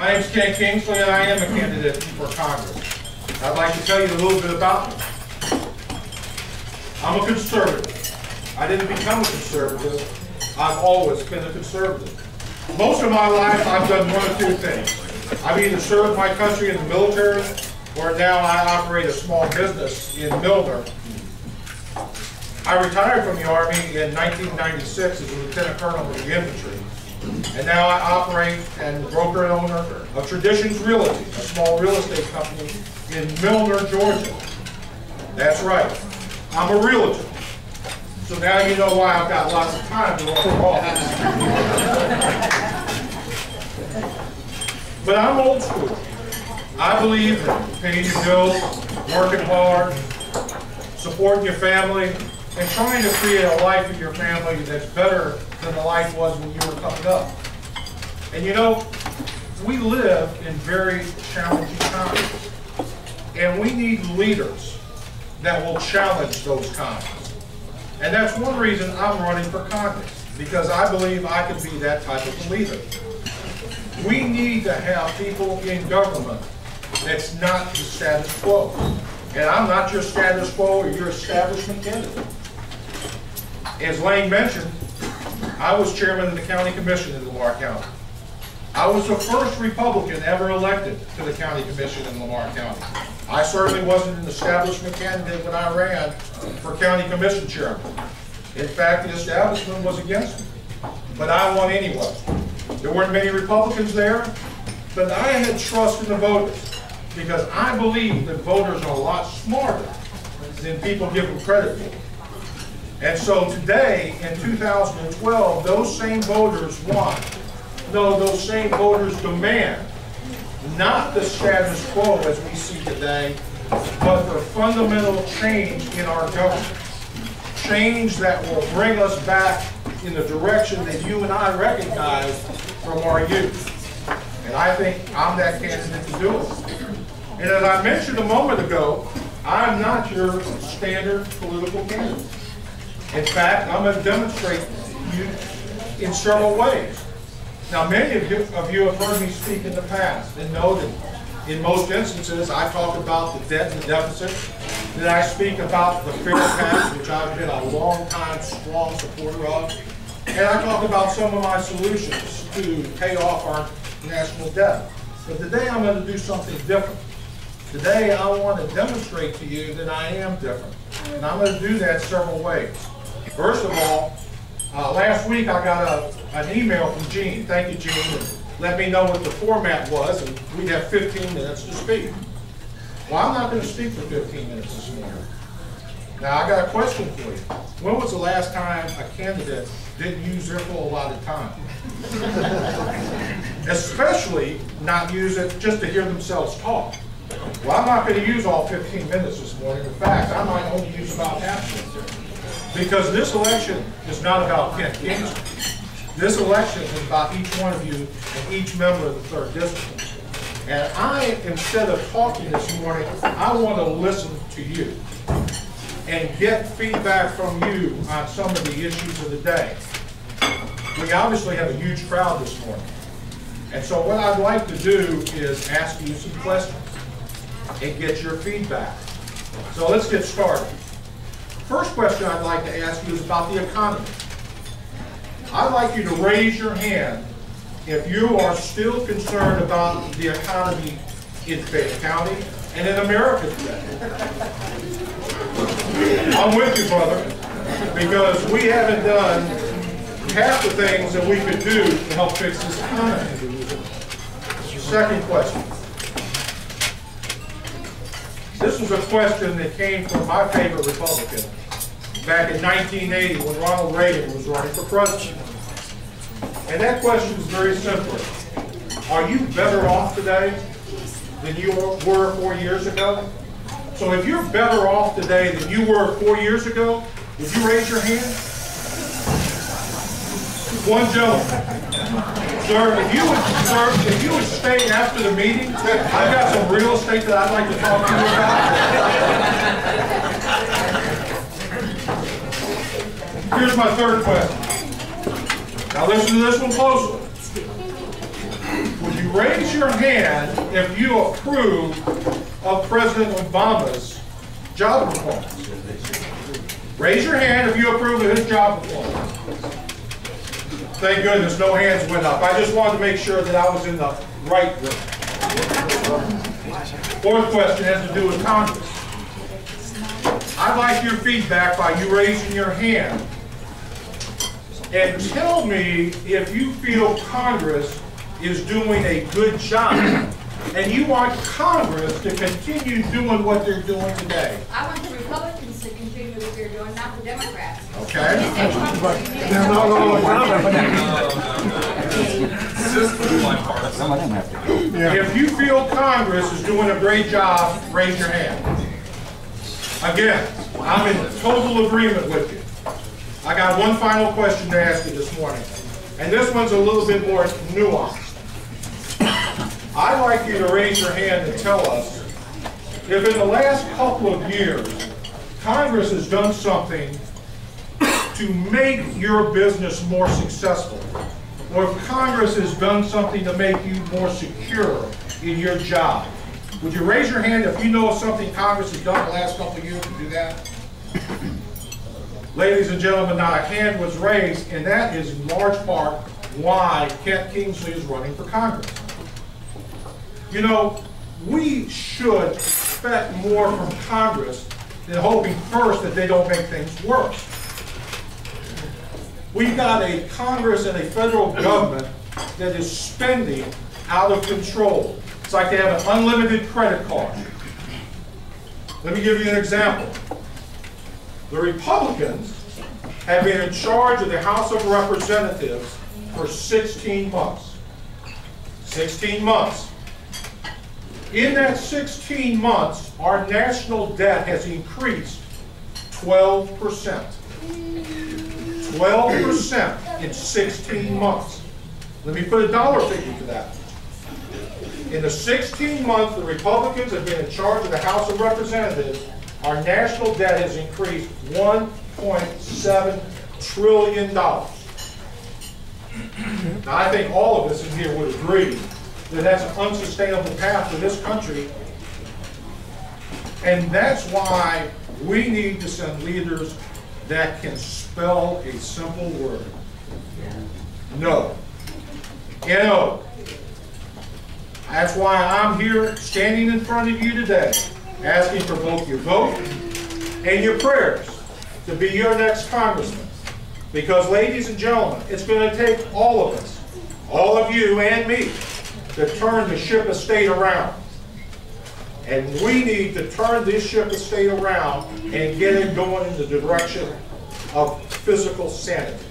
My name is Ken Kingsley, and I am a candidate for Congress. I'd like to tell you a little bit about me. I'm a conservative. I didn't become a conservative. I've always been a conservative. Most of my life, I've done one of two things. I've either served my country in the military, or now I operate a small business in Milner. I retired from the Army in 1996 as a lieutenant colonel of the infantry. And now I operate and broker and owner of Traditions Realty, a small real estate company in Milner, Georgia. That's right, I'm a realtor. So now you know why I've got lots of time to run for office. But I'm old school. I believe in paying your bills, working hard, supporting your family, and trying to create a life with your family that's better than the life was when you were coming up. And you know, we live in very challenging times. And we need leaders that will challenge those times. And that's one reason I'm running for Congress, because I believe I can be that type of leader. We need to have people in government that's not the status quo. And I'm not your status quo or your establishment candidate. As Lane mentioned, I was chairman of the county commission in Lamar County. I was the first Republican ever elected to the county commission in Lamar County. I certainly wasn't an establishment candidate when I ran for county commission chairman. In fact, the establishment was against me, but I won anyway. There weren't many Republicans there, but I had trust in the voters because I believe that voters are a lot smarter than people give them credit for. And so today, in 2012, those same voters want, no, those same voters demand not the status quo as we see today, but the fundamental change in our government. Change that will bring us back in the direction that you and I recognize from our youth. And I think I'm that candidate to do it. And as I mentioned a moment ago, I'm not your standard political candidate. In fact, I'm going to demonstrate to you in several ways. Now, many of you have heard me speak in the past and know that in most instances I talk about the debt and the deficit, that I speak about the fair tax, which I've been a long-time strong supporter of, and I talk about some of my solutions to pay off our national debt. But today I'm going to do something different. Today I want to demonstrate to you that I am different, and I'm going to do that several ways. First of all, last week I got an email from Gene. Thank you, Gene. And let me know what the format was, and we'd have 15 minutes to speak. Well, I'm not going to speak for 15 minutes this morning. Now, I got a question for you. When was the last time a candidate didn't use their full allotted time? Especially not use it just to hear themselves talk. Well, I'm not going to use all 15 minutes this morning. In fact, I might only use about half of it. Because this election is not about Kent Kingsley. This election is about each one of you and each member of the 3rd District. And I, instead of talking this morning, I want to listen to you and get feedback from you on some of the issues of the day. We obviously have a huge crowd this morning. And so what I'd like to do is ask you some questions and get your feedback. So let's get started. First question I'd like to ask you is about the economy. I'd like you to raise your hand if you are still concerned about the economy in Fayette County and in America today. I'm with you, brother, because we haven't done half the things that we could do to help fix this economy. Second question. This was a question that came from my favorite Republican back in 1980 when Ronald Reagan was running for president. And that question is very simple. Are you better off today than you were 4 years ago? So if you're better off today than you were 4 years ago, would you raise your hand? One gentleman. Sir, if you would stay after the meeting, I've got some real estate that I'd like to talk to you about. Here's my third question. Now listen to this one closely. Would you raise your hand if you approve of President Obama's job performance? Raise your hand if you approve of his job performance. Thank goodness no hands went up. I just wanted to make sure that I was in the right room. Fourth question has to do with Congress. I'd like your feedback by you raising your hand and tell me if you feel Congress is doing a good job and you want Congress to continue doing what they're doing today. I want the Republicans to continue what they're doing, not the Democrats. Okay. If you feel Congress is doing a great job, raise your hand. Again, I'm in total agreement with you. I got one final question to ask you this morning, and this one's a little bit more nuanced. I'd like you to raise your hand and tell us if in the last couple of years Congress has done something to make your business more successful, or if Congress has done something to make you more secure in your job. Would you raise your hand if you know of something Congress has done the last couple of years to do that? Ladies and gentlemen, not a hand was raised, and that is in large part why Kent Kingsley is running for Congress. You know, we should expect more from Congress than hoping first that they don't make things worse. We've got a Congress and a federal government that is spending out of control. It's like they have an unlimited credit card. Let me give you an example. The Republicans have been in charge of the House of Representatives for 16 months. 16 months. In that 16 months, our national debt has increased 12%. 12% in 16 months. Let me put a dollar figure to that. In the 16 months the Republicans have been in charge of the House of Representatives, our national debt has increased $1.7 trillion. Now, I think all of us in here would agree that that's an unsustainable path for this country. And that's why we need to send leaders that can spell a simple word. No. N-O. That's why I'm here standing in front of you today, asking for both your vote and your prayers to be your next congressman. Because, ladies and gentlemen, it's going to take all of us, all of you and me, to turn the ship of state around. And we need to turn this ship of state around and get it going in the direction of physical sanity.